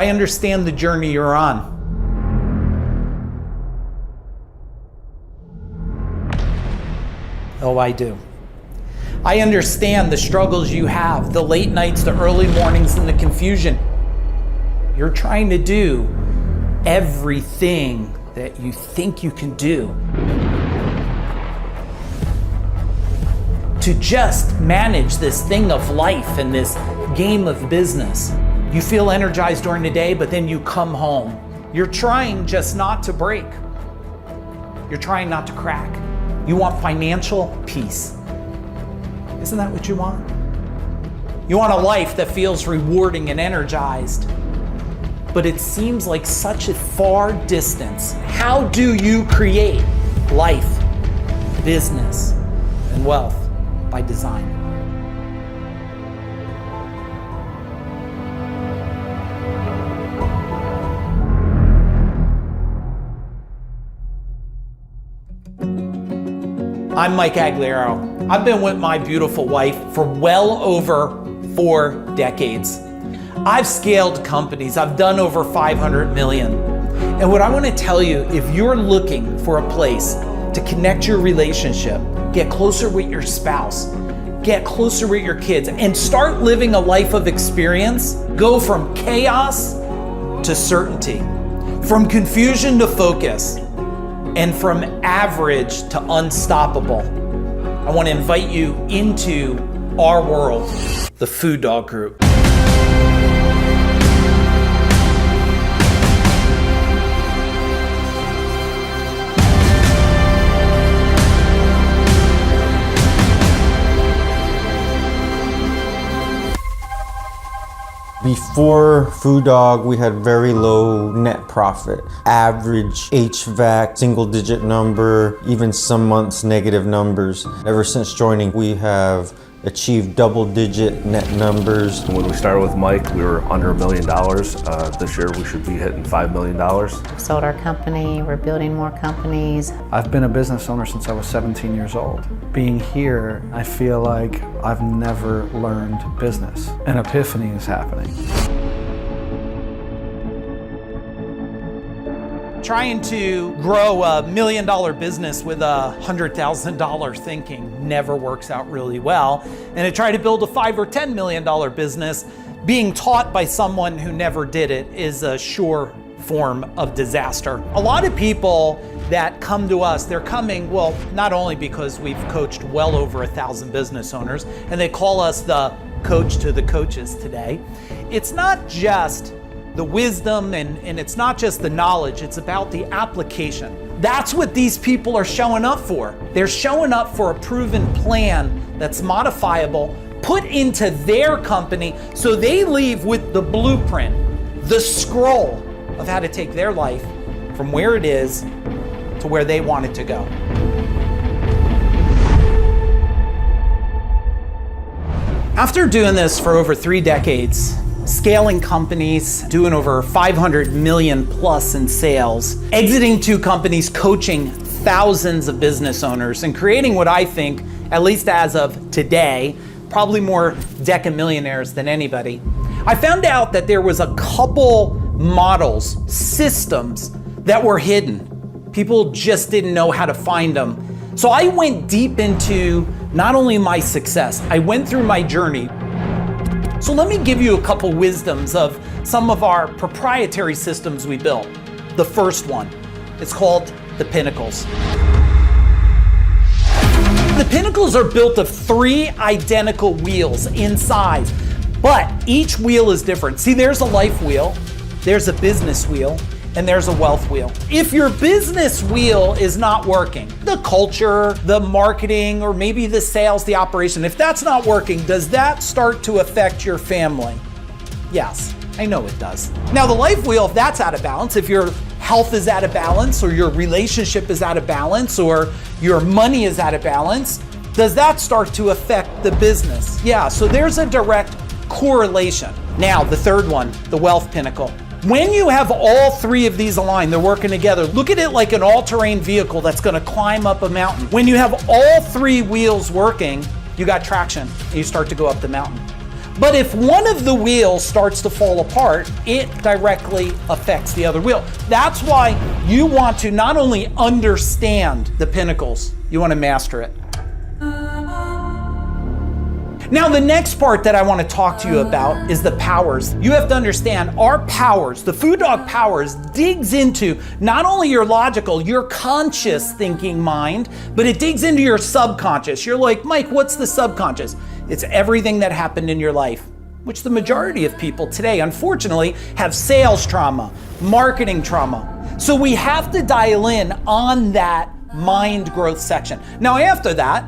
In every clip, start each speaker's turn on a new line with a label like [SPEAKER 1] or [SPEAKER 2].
[SPEAKER 1] I understand the journey you're on. Oh, I do. I understand the struggles you have, the late nights, the early mornings, and the confusion. You're trying to do everything that you think you can do to just manage this thing of life and this game of business. You feel energized during the day, but then you come home. You're trying just not to break. You're trying not to crack. You want financial peace. Isn't that what you want? You want a life that feels rewarding and energized, but it seems like such a far distance. How do you create life, business, and wealth by design? I'm Mike Aguilera. I've been with my beautiful wife for well over 4 decades. I've scaled companies. I've done over 500 million. And what I want to tell you, if you're looking for a place to connect your relationship, get closer with your spouse, get closer with your kids, and start living a life of experience, go from chaos to certainty, from confusion to focus, and from average to unstoppable, I want to invite you into our world, the FuDog Group.
[SPEAKER 2] Before FuDog, we had very low net profit. Average HVAC, single digit number, even some months negative numbers. Ever since joining, we have achieved double digit net numbers.
[SPEAKER 3] When we started with Mike, we were under $1 million. This year we should be hitting $5 million.
[SPEAKER 4] We've sold our company, we're building more companies.
[SPEAKER 5] I've been a business owner since I was 17 years old. Being here, I feel like I've never learned business. An epiphany is happening.
[SPEAKER 1] Trying to grow $1 million business with $100,000 thinking never works out really well. And to try to build a $5 or $10 million business, being taught by someone who never did it is a sure form of disaster. A lot of people that come to us, they're coming, well, not only because we've coached well over 1,000 business owners, and they call us the coach to the coaches today. It's not just the wisdom and it's not just the knowledge, it's about the application. That's what these people are showing up for. They're showing up for a proven plan that's modifiable, put into their company, so they leave with the blueprint, the scroll of how to take their life from where it is to where they want it to go. After doing this for over 3 decades, scaling companies, doing over 500 million plus in sales, exiting 2 companies, coaching thousands of business owners, and creating what I think, at least as of today, probably more decamillionaires than anybody. I found out that there was a couple models, systems that were hidden. People just didn't know how to find them. So I went deep into not only my success, I went through my journey. So let me give you a couple wisdoms of some of our proprietary systems we built. The first one, it's called the Pinnacles. The Pinnacles are built of 3 identical wheels in size, but each wheel is different. See, there's a life wheel, there's a business wheel, and there's a wealth wheel. If your business wheel is not working, the culture, the marketing, or maybe the sales, the operation, if that's not working, does that start to affect your family? Yes, I know it does. Now the life wheel, if that's out of balance, if your health is out of balance, or your relationship is out of balance, or your money is out of balance, does that start to affect the business? Yeah, so there's a direct correlation. Now the third one, the wealth pinnacle. When you have all 3 of these aligned, they're working together, look at it like an all-terrain vehicle that's gonna climb up a mountain. When you have all 3 wheels working, you got traction and you start to go up the mountain. But if one of the wheels starts to fall apart, it directly affects the other wheel. That's why you want to not only understand the pinnacles, you want to master it. Now, the next part that I want to talk to you about is the powers. You have to understand our powers, the FuDog powers, digs into not only your logical, your conscious thinking mind, but it digs into your subconscious. You're like, Mike, what's the subconscious? It's everything that happened in your life, which the majority of people today, unfortunately, have sales trauma, marketing trauma. So we have to dial in on that mind growth section. Now, after that,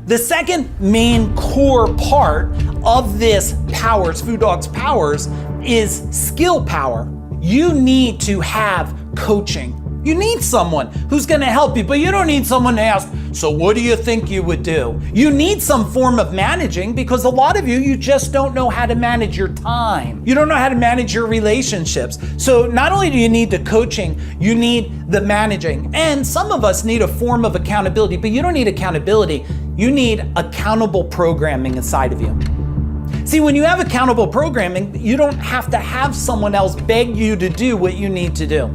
[SPEAKER 1] the second main core part of this powers, FuDog's powers, is skill power. You need to have coaching. You need someone who's gonna help you, but you don't need someone to ask, so what do you think you would do? You need some form of managing, because a lot of you just don't know how to manage your time. You don't know how to manage your relationships. So not only do you need the coaching, you need the managing. And some of us need a form of accountability, but you don't need accountability. You need accountable programming inside of you. See, when you have accountable programming, you don't have to have someone else beg you to do what you need to do.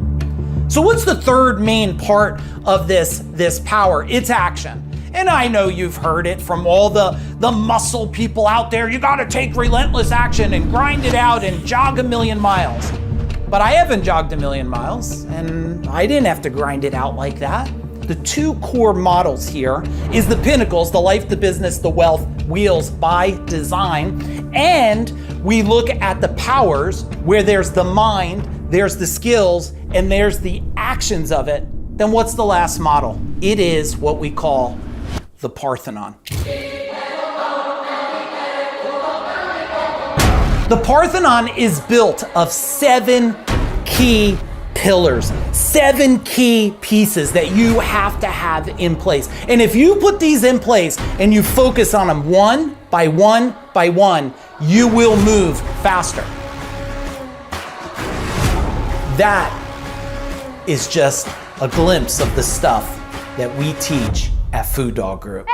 [SPEAKER 1] So what's the third main part of this power? It's action. And I know you've heard it from all the muscle people out there. You gotta take relentless action and grind it out and jog 1,000,000 miles. But I haven't jogged 1,000,000 miles, and I didn't have to grind it out like that. The two core models here is the pinnacles, the life, the business, the wealth, wheels by design. And we look at the powers where there's the mind, there's the skills, and there's the actions of it. Then what's the last model? It is what we call the Parthenon. The Parthenon is built of 7 key pillars, 7 key pieces that you have to have in place. And if you put these in place and you focus on them one by one by one, you will move faster. That is just a glimpse of the stuff that we teach at FuDog Group.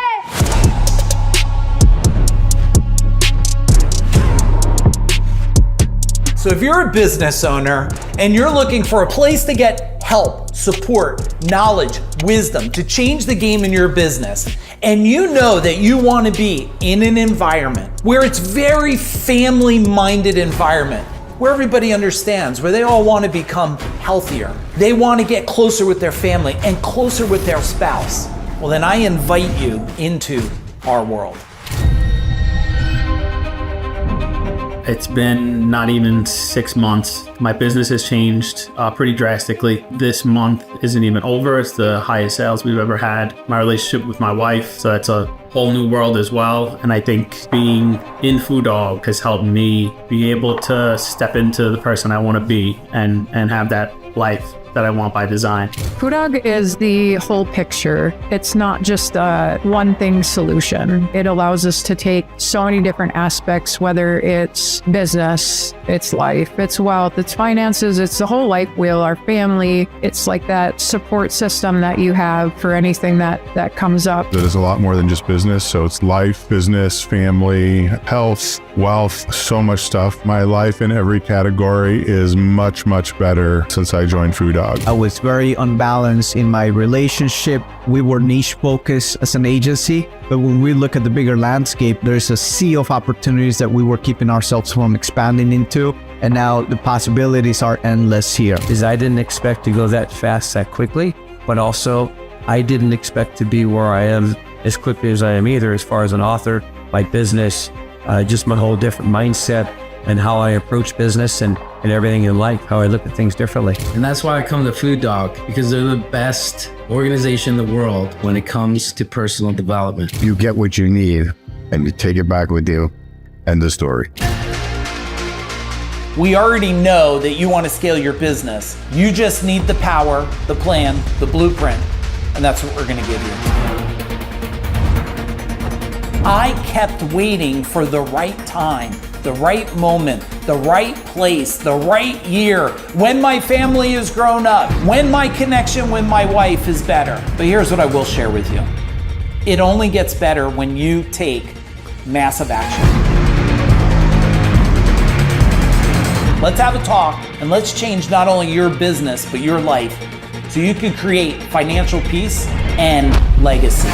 [SPEAKER 1] So if you're a business owner and you're looking for a place to get help, support, knowledge, wisdom to change the game in your business, and you know that you want to be in an environment where it's very family-minded environment, where everybody understands, where they all want to become healthier. They want to get closer with their family and closer with their spouse. Well, then I invite you into our world.
[SPEAKER 6] It's been not even 6 months. My business has changed pretty drastically. This month isn't even over. It's the highest sales we've ever had. My relationship with my wife, so that's a whole new world as well. And I think being in FuDog has helped me be able to step into the person I want to be and have that life that I want by design.
[SPEAKER 7] FuDog is the whole picture. It's not just a one thing solution. It allows us to take so many different aspects, whether it's business, it's life, it's wealth, it's finances, it's the whole life wheel, our family. It's like that support system that you have for anything that comes up.
[SPEAKER 8] There's a lot more than just business. So it's life, business, family, health, wealth, so much stuff. My life in every category is much, much better since I joined FuDog.
[SPEAKER 9] I was very unbalanced in my relationship. We were niche focused as an agency, but when we look at the bigger landscape, there's a sea of opportunities that we were keeping ourselves from expanding into. And now the possibilities are endless here.
[SPEAKER 10] I didn't expect to go that fast, that quickly, but also I didn't expect to be where I am as quickly as I am either, as far as an author, my business, just my whole different mindset and how I approach business and everything in life, how I look at things differently.
[SPEAKER 11] And that's why I come to FuDog, because they're the best organization in the world when it comes to personal development.
[SPEAKER 8] You get what you need and you take it back with you. End of story.
[SPEAKER 1] We already know that you want to scale your business. You just need the power, the plan, the blueprint, and that's what we're going to give you. I kept waiting for the right time, the right moment, the right place, the right year, when my family is grown up, when my connection with my wife is better. But here's what I will share with you. It only gets better when you take massive action. Let's have a talk and let's change not only your business, but your life so you can create financial peace and legacy.